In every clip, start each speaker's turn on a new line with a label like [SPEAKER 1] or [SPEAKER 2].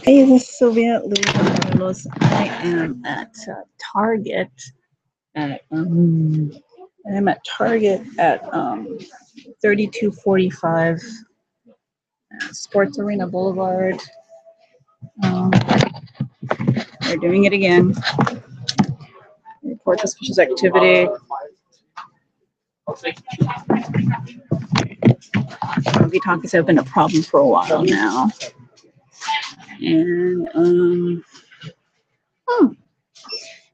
[SPEAKER 1] Hey, this is Sylvia Luis. I am at Target at at 3245 Sports Arena Boulevard. They're doing it again. Report suspicious activity. Walkie-talkies have been a problem for a while now. And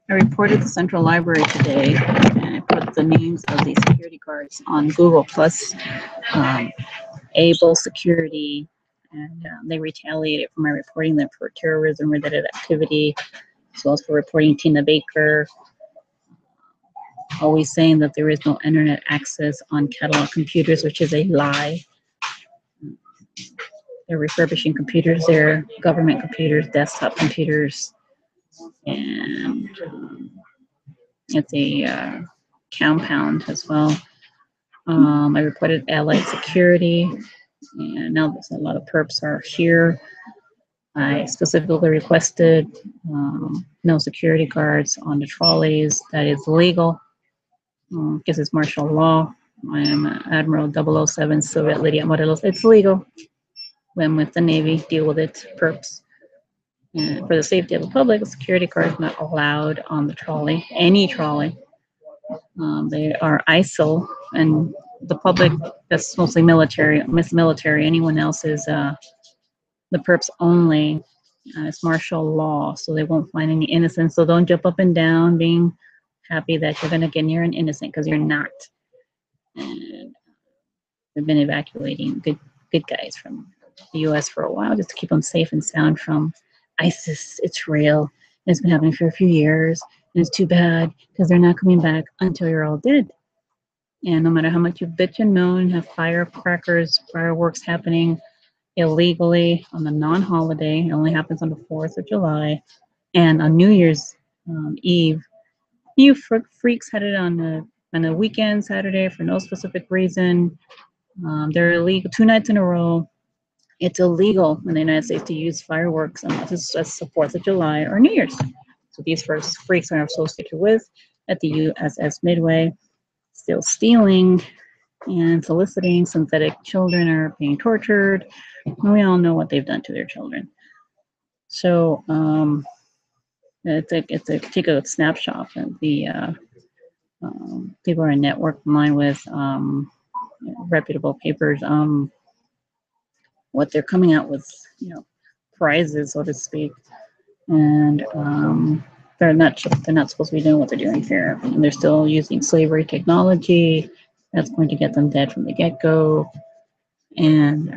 [SPEAKER 1] I reported the Central Library today, and I put the names of the security guards on Google Plus, Able Security, and they retaliated for my reporting them for terrorism-related activity, as well as for reporting Tina Baker, always saying that there is no internet access on catalog computers, which is a lie. They're refurbishing computers, they're government computers, desktop computers, and it's a compound as well. I reported Allied Security, and now there's a lot of perps are here. I specifically requested no security guards on the trolleys. That is legal because it's martial law. I am Admiral 007 Soviet Lydia Morelos. It's legal. When with the Navy, deal with it, perps. And for the safety of the public, a security guard is not allowed on the trolley, any trolley. They are ISIL, and the public, that's mostly military, anyone else is the perps only. It's martial law, so they won't find any innocents. So don't jump up and down being happy that you're going to get near an innocent, because you're not. And we've been evacuating good guys from the U.S. for a while just to keep them safe and sound from ISIS. It's real. It's been happening for a few years, and it's too bad because they're not coming back until you're all dead. And no matter how much you bitch and moan, have firecrackers, fireworks happening illegally on the non-holiday. It only happens on the 4th of July. And on New Year's Eve, you freaks had it on a weekend, Saturday, for no specific reason. They're illegal 2 nights in a row. It's illegal in the United States to use fireworks unless it's the 4th of July or New Year's. So these first freaks are associated with at the USS Midway, still stealing and soliciting synthetic children are being tortured. And we all know what they've done to their children. So it's a take a snapshot of the people are in network line with reputable papers. What they're coming out with, prizes, so to speak, and they're not supposed to be doing what they're doing here. And they're still using slavery technology. That's going to get them dead from the get-go. And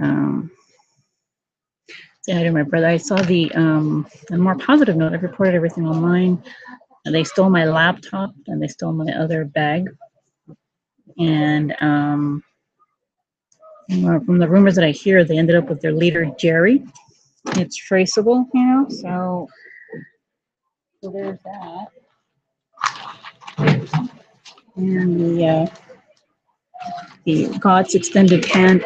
[SPEAKER 1] say hi to my brother. I saw the on a more positive note, I've reported everything online. And they stole my laptop and they stole my other bag. And from the rumors that I hear, they ended up with their leader, Jerry. It's traceable, so there's that. And the God's extended hand.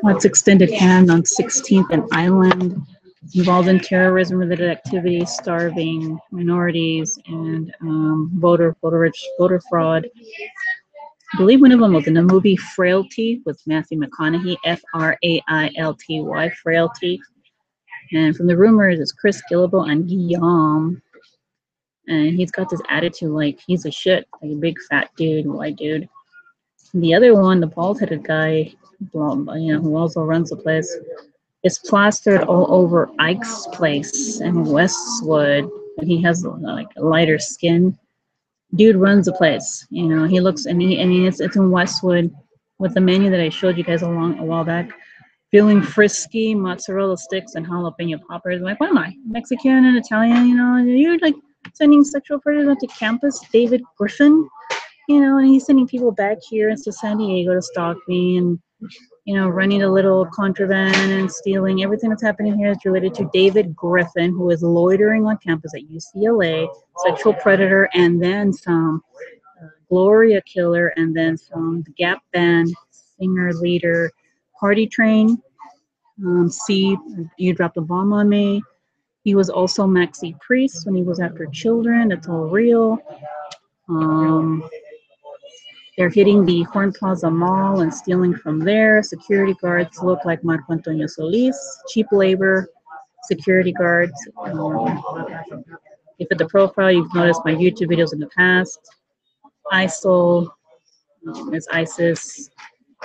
[SPEAKER 1] God's extended hand on 16th and Island, involved in terrorism-related activities, starving minorities, and voter fraud. I believe one of them was in the movie Frailty with Matthew McConaughey, Frailty, Frailty. And from the rumors, it's Chris Gillibo and Guillaume. And he's got this attitude like he's a shit, like a big fat dude, white dude. And the other one, the bald-headed guy, who also runs the place, is plastered all over Ike's place in Westwood. And he has like lighter skin. Dude runs the place. He looks, it's in Westwood with the menu that I showed you guys a while back. Feeling frisky, mozzarella sticks, and jalapeno poppers. I'm like, what am I, Mexican and Italian? You're like sending sexual predators onto campus. David Griffin, and he's sending people back here into San Diego to stalk me and, running a little contraband and stealing. Everything that's happening here is related to David Griffin, who is loitering on campus at UCLA, sexual predator, and then some Gloria Killer, and then from the Gap Band, singer, leader, Party Train, C, You Dropped a Bomb on Me. He was also Maxi Priest when he was after children. That's all real. They're hitting the Horn Plaza Mall and stealing from there. Security guards look like Marco Antonio Solis. Cheap labor, security guards. If at the profile, you've noticed my YouTube videos in the past. ISIL is ISIS.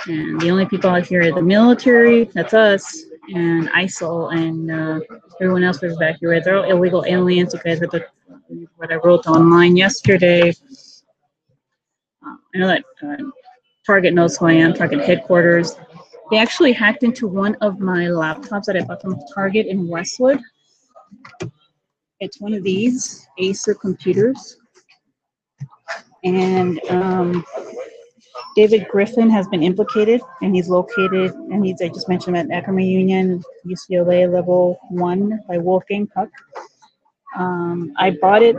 [SPEAKER 1] And the only people out here are the military, that's us, and ISIL, and everyone else is back here. They're all illegal aliens. You guys heard what I wrote online yesterday. I know that Target knows who I am, Target headquarters. They actually hacked into one of my laptops that I bought from Target in Westwood. It's one of these Acer computers. And David Griffin has been implicated, and he's located, and he's, I just mentioned him at Ackerman Union, UCLA Level 1 by Wolfgang Puck. I bought it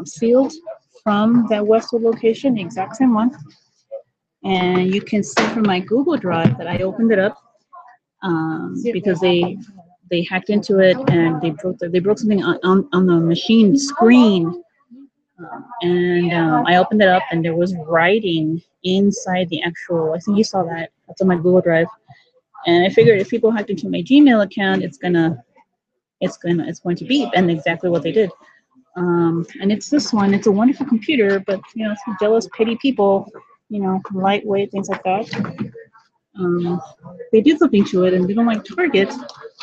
[SPEAKER 1] sealed from that Westwood location, the exact same one. And you can see from my Google Drive that I opened it up because they hacked into it and they broke something on the machine screen. I opened it up and there was writing inside the actual, I think you saw that, that's on my Google Drive. And I figured if people hacked into my Gmail account, it's going to beep, and exactly what they did. And it's this one, it's a wonderful computer, but some jealous, petty people, lightweight, things like that. They did something to it, and they don't like Target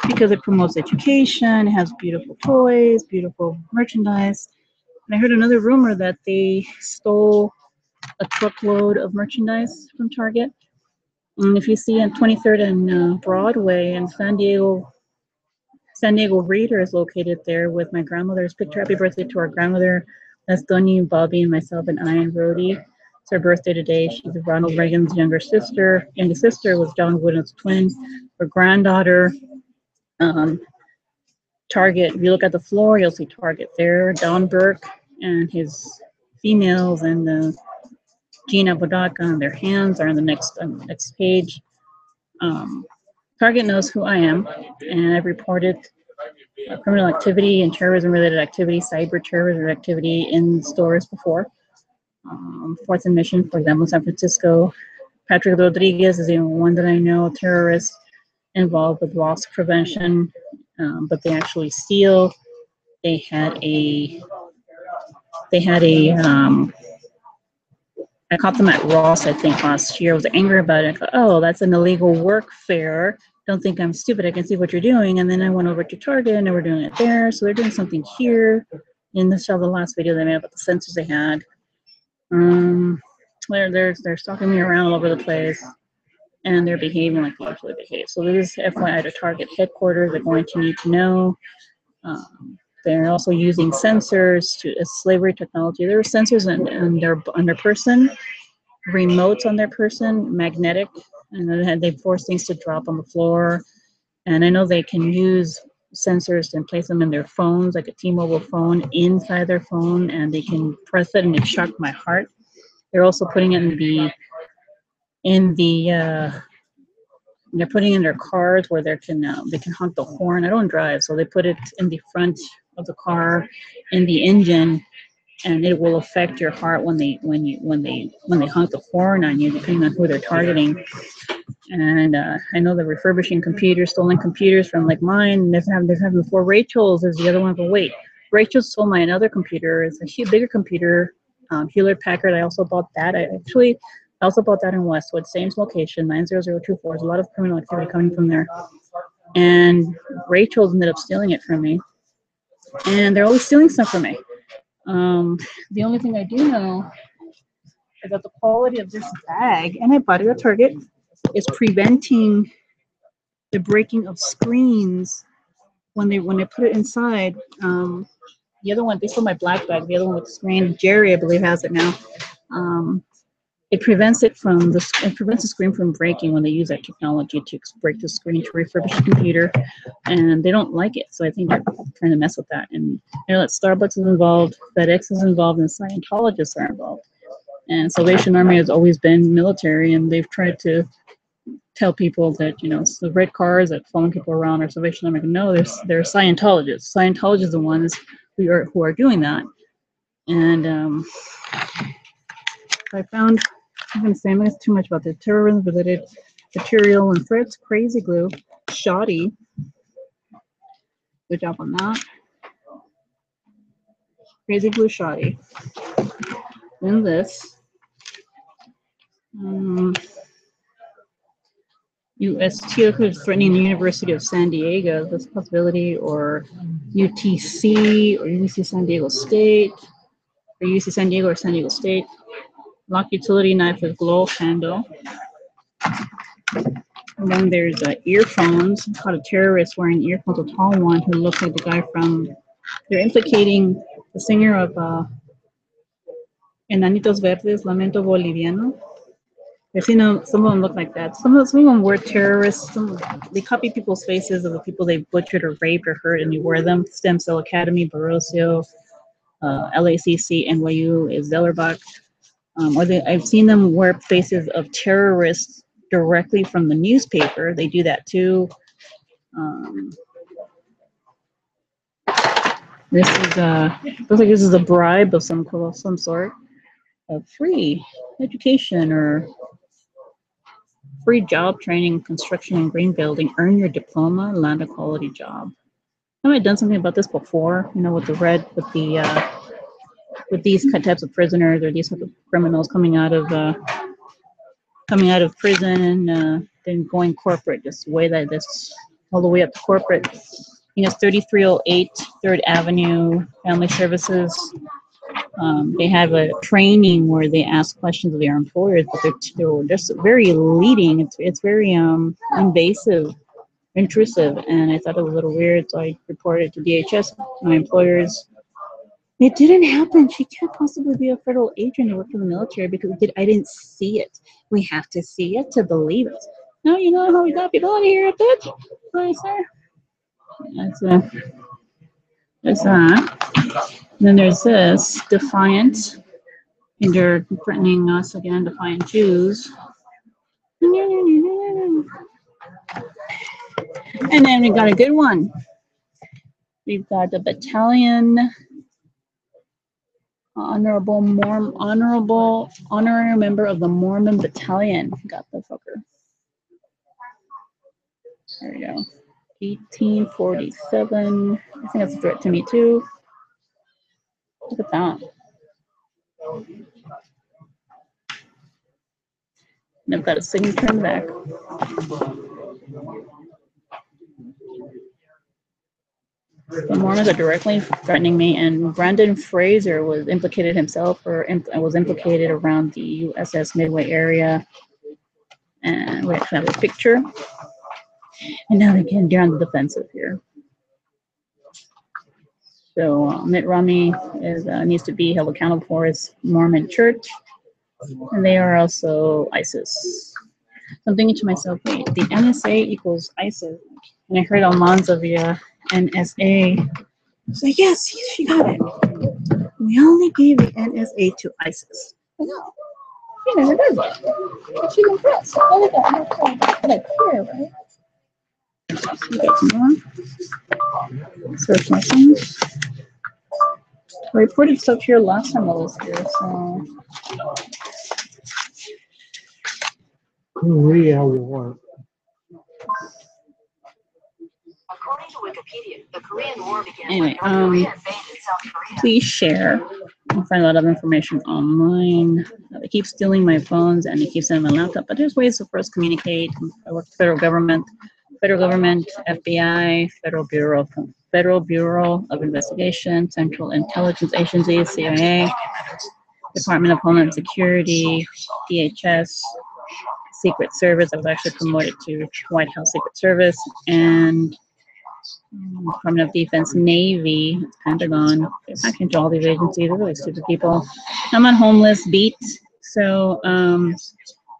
[SPEAKER 1] because it promotes education, it has beautiful toys, beautiful merchandise. And I heard another rumor that they stole a truckload of merchandise from Target. And if you see on 23rd and Broadway in San Diego Reader is located there with my grandmother's picture. Happy birthday to our grandmother. That's Donnie, Bobby, and myself, and I, and Rhodey. It's her birthday today. She's Ronald Reagan's younger sister. Younger sister was John Wooden's twin. Her granddaughter. Target, if you look at the floor, you'll see Target there. Don Burke and his females, and Gina Bodaka and their hands are on the next page. Target knows who I am, and I've reported criminal activity and terrorism-related activity, cyber terrorism activity in stores before. Fourth and Mission, for example, San Francisco. Patrick Rodriguez is the only one that I know, terrorist involved with loss prevention, but they actually steal. They had a I caught them at Ross, I think, last year. I was angry about it. I thought, oh, that's an illegal work fair. Don't think I'm stupid. I can see what you're doing. And then I went over to Target, and they were doing it there. So they're doing something here. In the last video they made about the sensors they had. They're stalking me around all over the place, and they're behaving like they usually behave. So this is FYI to Target headquarters. They're going to need to know. They're also using sensors to slavery technology. There are sensors on their person, remotes on their person, magnetic, and then they force things to drop on the floor. And I know they can use sensors and place them in their phones, like a T-Mobile phone, inside their phone, and they can press it and it shocked my heart. They're also putting it they're putting in their cars where they can honk the horn. I don't drive, so they put it in the front of the car, in the engine, and it will affect your heart when they honk the horn on you, depending on who they're targeting. And I know they're refurbishing computers, stolen computers from like mine. They're having 4 Rachel's. There's the other one, but wait, Rachel stole my another computer. It's a bigger computer, Hewlett Packard. I also bought that. I also bought that in Westwood, same location, 90024. There's a lot of criminal activity coming from there. And Rachel ended up stealing it from me. And they're always stealing stuff from me. The only thing I do know is that the quality of this bag, and I bought it at Target, is preventing the breaking of screens when they put it inside. The other one, they stole my black bag. The other one with the screen, Jerry, I believe, has it now. It prevents the screen from breaking when they use that technology to break the screen to refurbish the computer, and they don't like it. So I think they're trying to mess with that. And that Starbucks is involved, FedEx is involved, and Scientologists are involved. And Salvation Army has always been military, and they've tried to tell people that, you know, it's the red cars that following people around are Salvation Army. No, they're Scientologists. Scientologists are the ones who are doing that. And I found, I'm going to say it's too much about the terrorism-related material and threats, crazy glue, shoddy. Good job on that. Crazy glue, shoddy. Then this. UST is threatening the University of San Diego. This possibility, or UTC, or UC San Diego State, or UC San Diego or San Diego State. Lock utility knife with glow handle. And then there's earphones. Caught a terrorist wearing earphones, a tall one who looks like the guy from. They're implicating the singer of Enanitos Verdes, Lamento Boliviano. I've seen them, some of them look like that. Some of them were terrorists. They copy people's faces of the people they butchered or raped or hurt, and they wear them. Stem Cell Academy, Barocio, LACC, NYU, Zellerbach. I've seen them wear faces of terrorists directly from the newspaper. They do that too. This is looks like this is a bribe of some sort of free education or free job training, construction and green building. Earn your diploma, land a quality job. Haven't I done something about this before? You know, with the with these types of prisoners or these types of criminals coming out of prison, then going corporate, just way like this, all the way up to corporate. You know, 3308 3rd Avenue Family Services. They have a training where they ask questions of their employers, but they're just very leading. It's very invasive, intrusive, and I thought it was a little weird, so I reported to DHS, my employers. It didn't happen. She can't possibly be a federal agent and work for the military because I didn't see it. We have to see it to believe it. Now you know how we got people out of here, bitch. Right, sir? That's that. Then there's this, Defiant. And they're threatening us again, Defiant Jews. And then we got a good one. We've got the battalion, honorary member of the Mormon Battalion. Got the fucker. There we go. 1847. I think that's a threat to me too. Look at that. And I've got a signature in the back. The Mormons are directly threatening me, and Brandon Fraser was implicated himself, or was implicated around the USS Midway area. And we actually have a picture. And now they're on the defensive here. So Mitt Romney needs to be held accountable for his Mormon church, and they are also ISIS. So I'm thinking to myself, wait, the NSA equals ISIS, and I heard Almanza via NSA. So yes, she got it. We only gave the NSA to ISIS. I know. She never does it. She's impressed. Oh, look at that clear, right? We got some more. Search my things. I reported stuff here last time I was here, so.
[SPEAKER 2] Korea War.
[SPEAKER 3] According to Wikipedia, the Korean War began
[SPEAKER 1] Anyway,
[SPEAKER 3] when North Korea invaded South Korea.
[SPEAKER 1] Please share. You can find a lot of information online. They keep stealing my phones and they keep sending my laptop, but there's ways for us to communicate. I work for the federal government, FBI, Federal Bureau of Investigation, Central Intelligence Agency, CIA, Department of Homeland Security, DHS, Secret Service. I was actually promoted to White House Secret Service, and Department of Defense, Navy, Pentagon. They're packing into all these agencies. They're really stupid people. I'm on homeless beat, so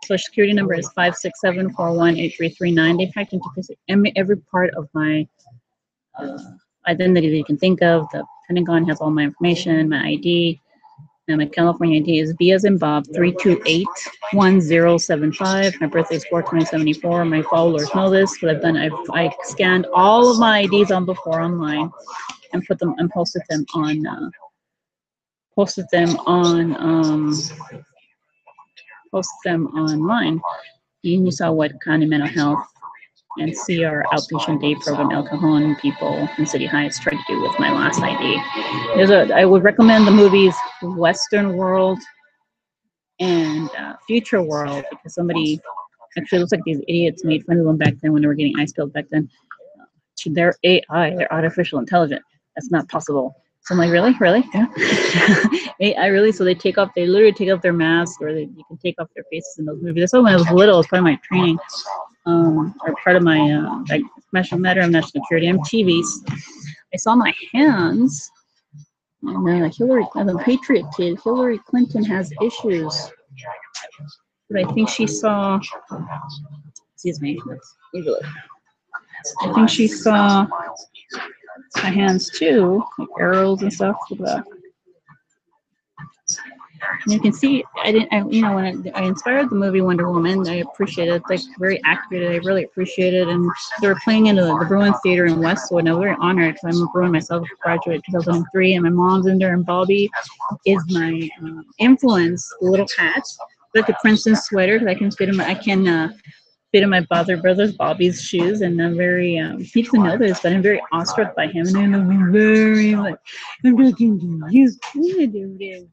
[SPEAKER 1] Social Security number is 567418339. They packed into every part of my identity that you can think of. The Pentagon has all my information, my ID. And my California ID is B as in Bob 3281075. My birthday is 4/20/74. My followers know this, but I scanned all of my IDs on before online and put them and posted them on online. And you saw what County Mental Health and CR outpatient day program El Cajon people in City Heights tried to do with my last ID. I would recommend the movies Western World and Future World, because somebody actually looks like these idiots made fun of them back then when they were getting ice spilled back then. They're AI, they're artificial intelligence. That's not possible. So I'm like, really? Yeah. AI, really? So they literally take off their mask, or you can take off their faces in those movies. That's why when I was little, it was part of my training, or part of my matter of national security. I'm TVs. I saw my hands, and Hillary, the Patriot kid, Hillary Clinton has issues. But I think she saw, excuse me, I think she saw my hands too, like arrows and stuff. And you can see, when I inspired the movie Wonder Woman, I appreciate it. It's like very accurate. I really appreciate it. And they were playing in the Bruin Theater in Westwood, and I was very honored because I'm a Bruin myself, graduate 2003, and my mom's in there, and Bobby is my influence, the little hat, like the Princeton sweater, because I can fit in my brother's Bobby's shoes, and I'm very he doesn't know this, but I'm very awestruck by him, and I'm very like, I'm talking to you. I'm talking to you.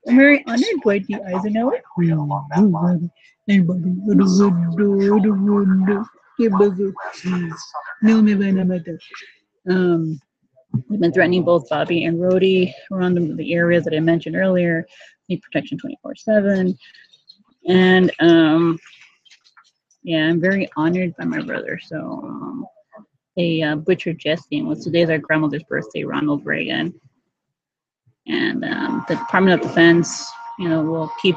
[SPEAKER 1] I'm very honored, Dwight D. Eisenhower. We've been threatening both Bobby and Rhodey around the areas that I mentioned earlier. Need protection 24/7, and yeah, I'm very honored by my brother. So they butchered Jesse, and today's our grandmother's birthday, Ronald Reagan, and the Department of Defense, will keep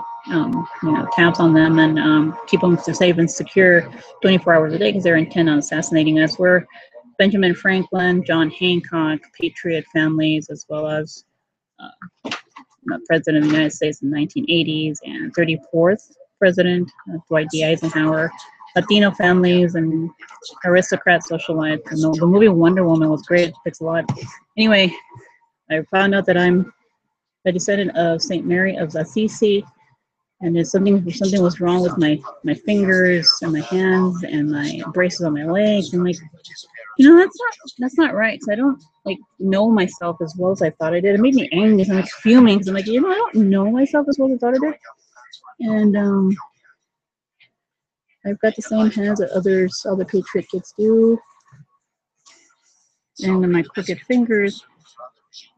[SPEAKER 1] tabs on them and keep them safe and secure 24 hours a day because they're intent on assassinating us. We're Benjamin Franklin, John Hancock, Patriot families, as well as the President of the United States in the 1980s and 34th President Dwight D. Eisenhower, Latino families, and aristocrat socialites. And the movie Wonder Woman was great. It fixed a lot. Anyway, I found out that I'm a descendant of Saint Mary of Assisi, and something was wrong with my fingers and my hands and my braces on my legs. And like, that's not right. So I don't know myself as well as I thought I did. It made me angry. I'm fuming because I'm like, I don't know myself as well as I thought I did. And I've got the same hands that other Patriot kids do, and my crooked fingers,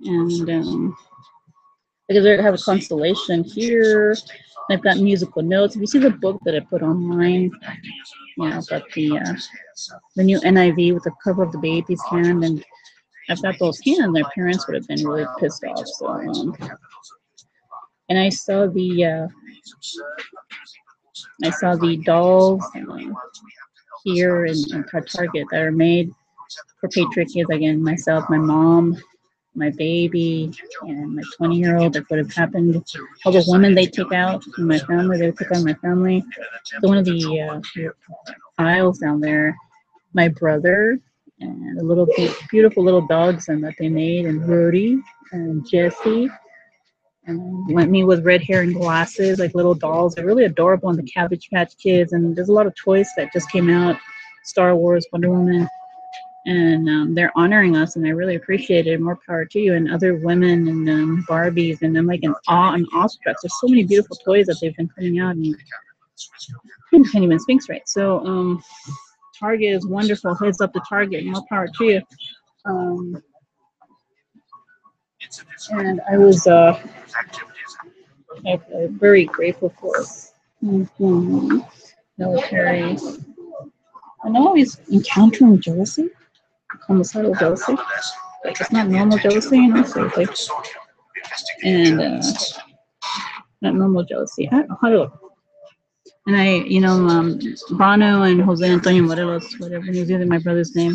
[SPEAKER 1] and because I have a constellation here. I've got musical notes. If you see the book that I put online, I've got the new NIV with the cover of the baby's hand, and I've got those hands. My parents would have been really pissed off. So, and I saw the dolls here in Target that are made for Patriot kids. Again, myself, my mom, my baby, and my 20-year-old. That would have happened. All the women they take out in my family, they would take out my family. So one of the aisles down there, my brother and the little beautiful little dogs and that they made, and Rhodey and Jesse, and went me with red hair and glasses, like little dolls. They're really adorable, and the Cabbage Patch Kids, and there's a lot of toys that just came out, Star Wars, Wonder Woman, and they're honoring us, and I really appreciate it. More power to you, and other women and Barbies, and I'm like in awe and awestruck. There's so many beautiful toys that they've been putting out, and I can't even speak right. So Target is wonderful. Heads up to Target. More power to you. And I was very grateful for military. I'm always encountering jealousy, homicidal jealousy. Like, it's not normal jealousy, So it's like, and not normal jealousy. How do And Bono and Jose Antonio Morelos, whatever he was using my brother's name,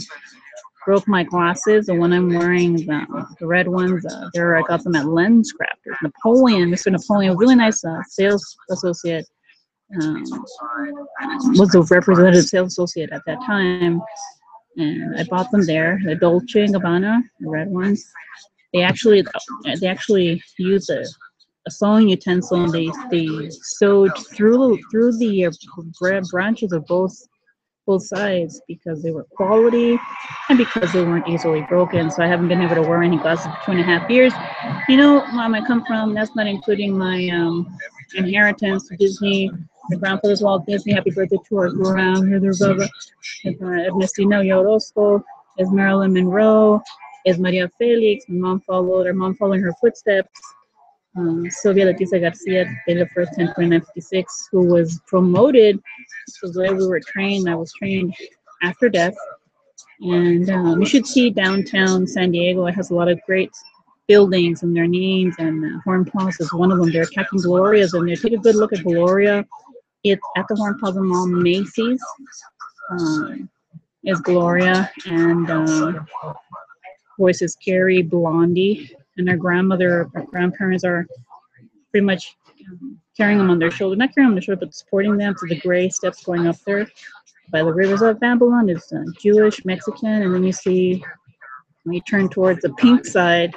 [SPEAKER 1] broke my glasses. The one I'm wearing, the red ones, I got them at Lens Crafters. Mr. Napoleon, a really nice sales associate, was a representative sales associate at that time. And I bought them there, the Dolce & Gabbana, the red ones. They actually used a sewing utensil, and they sewed through the branches of both sides because they were quality and because they weren't easily broken. So I haven't been able to wear any glasses for 2.5 years. Mom, I come from, that's not including my inheritance to Disney. My grandfather's Walt Disney, happy birthday tour, go around here, there, blah, blah. Ernestina Orozco, is Marilyn Monroe, is Maria Felix. Her mom following her footsteps. Sylvia Leticia Garcia, date of birth 10/29/56, who was promoted. This was the way we were trained. I was trained after death. And you should see downtown San Diego. It has a lot of great buildings and their names, and Horn Plaza is one of them. They're attacking Gloria's in there. Take a good look at Gloria. It's at the Horn Plaza Mall. Macy's is Gloria, and voices Carrie, Blondie, and our grandparents are pretty much carrying them on their shoulder. Not carrying them on their shoulder, but supporting them to the gray steps going up there. By the rivers of Babylon is Jewish, Mexican, and then you see, when you turn towards the pink side,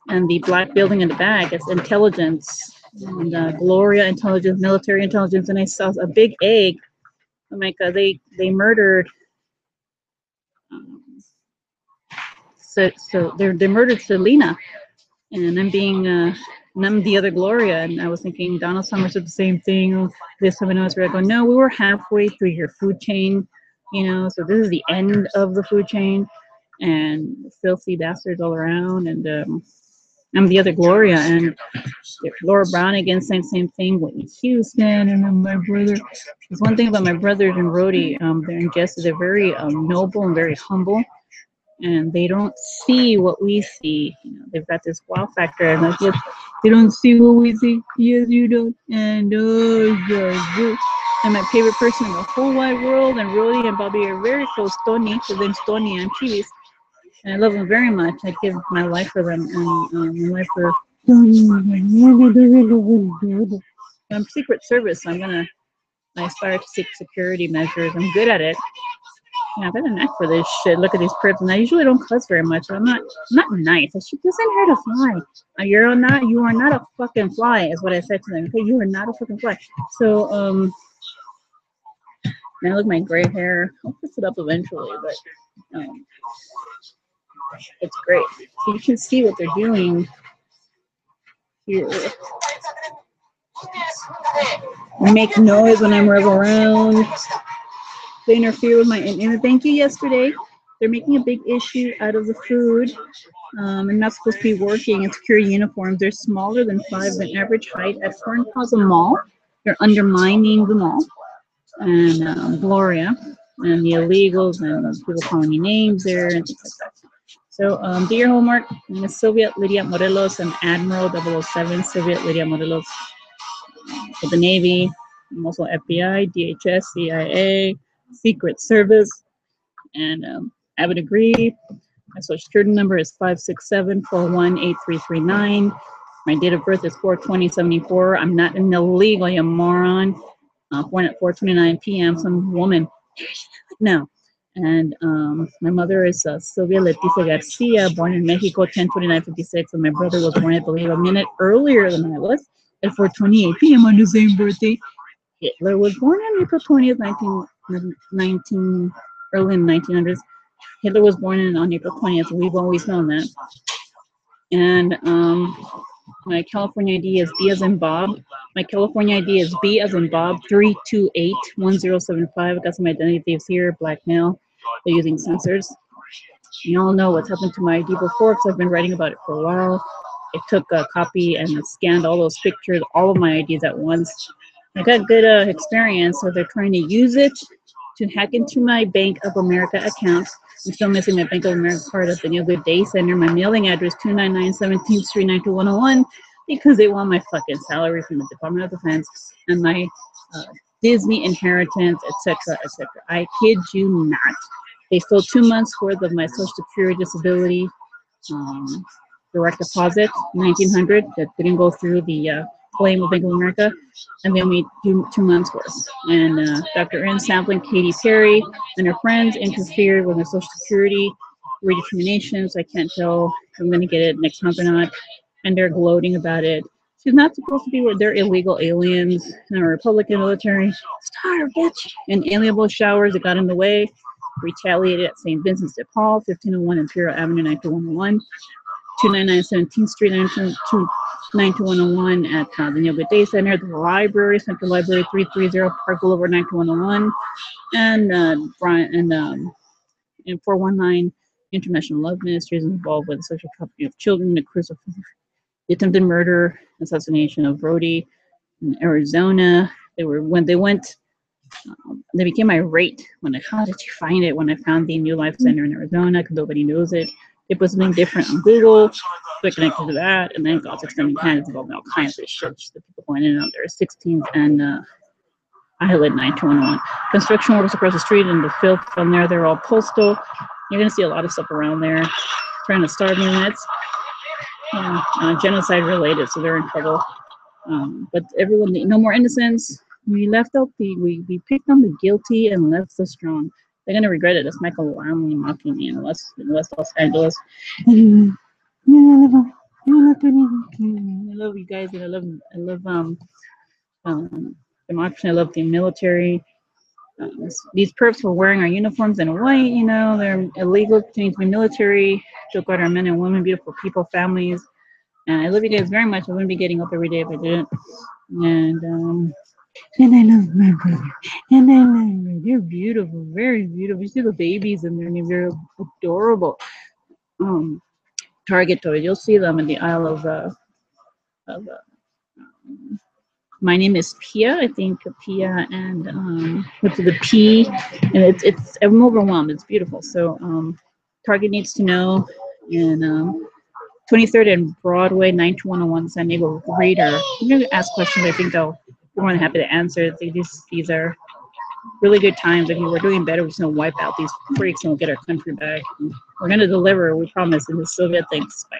[SPEAKER 1] and the black building in the back, it's intelligence, and Gloria Intelligence, military intelligence, and I saw a big egg. I'm like, they murdered, so they murdered Selena, and I'm the other Gloria, and I was thinking Donald Summers did the same thing. This time I noticed where I go, no, we were halfway through your food chain, so this is the end of the food chain, and filthy bastards all around, and I'm the other Gloria, and Laura Brown again, same thing, Whitney Houston, and then my brother. There's one thing about my brothers and Rhodey, they're in Jesse, they're very noble and very humble, and they don't see what we see. They've got this wow factor, and like, yes, they don't see what we see. Yes, you don't. And and my favorite person in the whole wide world, and Rhodey and Bobby are very close. Tony, because then Tony and Cheese. And I love them very much. I give my life for them, and my life for. I'm Secret Service, so I aspire to seek security measures. I'm good at it. I've got a knack for this shit. Look at these crips, and I usually don't cuss very much. I'm not nice. She doesn't hurt a fly. You are not a fucking fly, is what I said to them. Okay, you are not a fucking fly. So now look at my gray hair. I'll fix it up eventually, but it's great. So you can see what they're doing here. Make noise when I'm around. They interfere with my thank you yesterday. They're making a big issue out of the food. I'm not supposed to be working in security uniforms. They're smaller than 5 than average height at Horn Plaza Mall. They're undermining the mall. And Gloria and the illegals and people calling me names there and things like that. So do your homework. I'm a Sylvia Lydia Morelos. I'm Admiral 007 Sylvia Lydia Morelos for the Navy. I'm also FBI, DHS, CIA, Secret Service, and I have a degree. My social security number is 567-418-3339. My date of birth is 4/20/74. I'm not an illegal, you moron. Born at 4:29 p.m. Some woman. No. And my mother is Sylvia Leticia Garcia, born in Mexico, 10/29/56, and my brother was born, I believe, a minute earlier than I was, at 4:28 p.m. on the same birthday. Hitler was born on April 20th, early in the 1900s. Hitler was born on April 20th. We've always known that. And my California ID is B as in Bob. My California ID is B as in Bob 3281075. I got some identity thieves here, black male. They're using sensors. You all know what's happened to my ID before because I've been writing about it for a while. It took a copy and it scanned all those pictures, all of my IDs at once. I got good experience, so they're trying to use it to hack into my Bank of America account. I'm still missing my Bank of America card at the New Good Day Center. My mailing address 299 17th Street 92101 because they want my fucking salary from the Department of Defense and my Disney inheritance, etc., etc. I kid you not. They stole 2 months worth of my Social Security disability direct deposit, 1900, that didn't go through the claim of Bank of America, and they only do 2 months worth. And Dr. N. Sampling, Katy Perry, and her friends interfered with my Social Security redetermination, so I can't tell if I'm going to get it next month or not. And they're gloating about it. She's not supposed to be where they're illegal aliens and a Republican military. Starve, bitch. And alienable showers that got in the way. Retaliated at St. Vincent's de Paul, 1501 Imperial Avenue, 92101. 299 17th Street, 92101 at the Yoga Day Center, the library, Central Library, 330 Park Boulevard, 92101, and 419 International Love Ministries involved with the sexual trafficking of children, the attempted murder, assassination of Brody in Arizona. When they went, they became irate when how did you find it? When I found the New Life Center in Arizona, because nobody knows it. They put something different on Google, so connected to that, and then got extended hands involved in all kinds of shit. The people going in and out there, 16th and Island 9211. Construction workers across the street and the filth from there, they're all postal. You're gonna see a lot of stuff around there, trying to starve units. Genocide related, so they're in trouble. But everyone, no more innocence. We left out we picked on the guilty and left the strong. They're gonna regret it. That's Michael Lamley mocking me in West Los Angeles. I love you guys, and I love democracy. I love the military. These perps were wearing our uniforms in white. You know, they're illegal to be military. Took out our men and women, beautiful people, families. And I love you guys very much. I wouldn't be getting up every day if I didn't. And I love my brother. And I love you. You're beautiful, very beautiful. You see the babies in there, and they're adorable. Target toys. You'll see them in the aisle of my name is Pia. I think Pia and with the P, and it's I'm overwhelmed. It's beautiful. So Target needs to know. And 23rd and Broadway, 9101 San Diego Reader. I'm going to ask questions. I think they'll be more than happy to answer. These are really good times. If we're doing better, we're just going to wipe out these freaks and we'll get our country back. We're going to deliver, we promise, in the Soviet things. Bye.